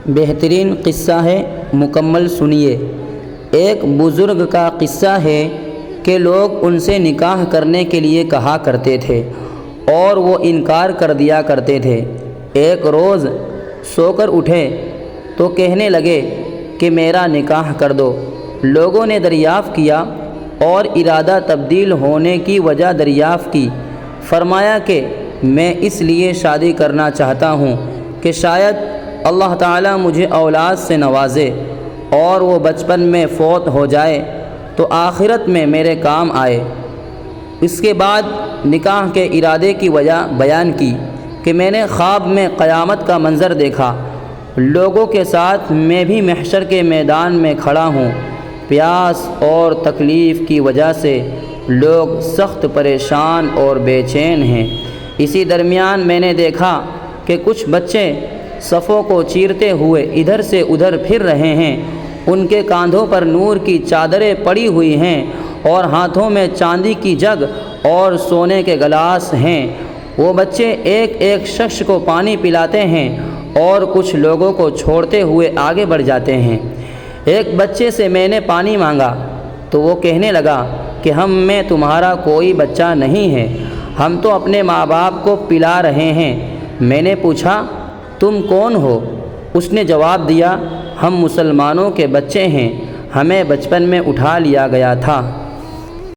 بہترین قصہ ہے، مکمل سنیے۔ ایک بزرگ کا قصہ ہے کہ لوگ ان سے نکاح کرنے کے لیے کہا کرتے تھے اور وہ انکار کر دیا کرتے تھے۔ ایک روز سو کر اٹھے تو کہنے لگے کہ میرا نکاح کر دو۔ لوگوں نے دریافت کیا اور ارادہ تبدیل ہونے کی وجہ دریافت کی۔ فرمایا کہ میں اس لیے شادی کرنا چاہتا ہوں کہ شاید اللہ تعالیٰ مجھے اولاد سے نوازے اور وہ بچپن میں فوت ہو جائے تو آخرت میں میرے کام آئے۔ اس کے بعد نکاح کے ارادے کی وجہ بیان کی کہ میں نے خواب میں قیامت کا منظر دیکھا، لوگوں کے ساتھ میں بھی محشر کے میدان میں کھڑا ہوں، پیاس اور تکلیف کی وجہ سے لوگ سخت پریشان اور بے چین ہیں۔ اسی درمیان میں نے دیکھا کہ کچھ بچے صفوں کو چیرتے ہوئے ادھر سے ادھر پھر رہے ہیں، ان کے کاندھوں پر نور کی چادریں پڑی ہوئی ہیں اور ہاتھوں میں چاندی کی جگ اور سونے کے گلاس ہیں۔ وہ بچے ایک ایک شخص کو پانی پلاتے ہیں اور کچھ لوگوں کو چھوڑتے ہوئے آگے بڑھ جاتے ہیں۔ ایک بچے سے میں نے پانی مانگا تو وہ کہنے لگا کہ ہم میں تمہارا کوئی بچہ نہیں ہے، ہم تو اپنے ماں باپ کو پلا رہے ہیں۔ میں نے پوچھا تم کون ہو؟ اس نے جواب دیا ہم مسلمانوں کے بچے ہیں، ہمیں بچپن میں اٹھا لیا گیا تھا۔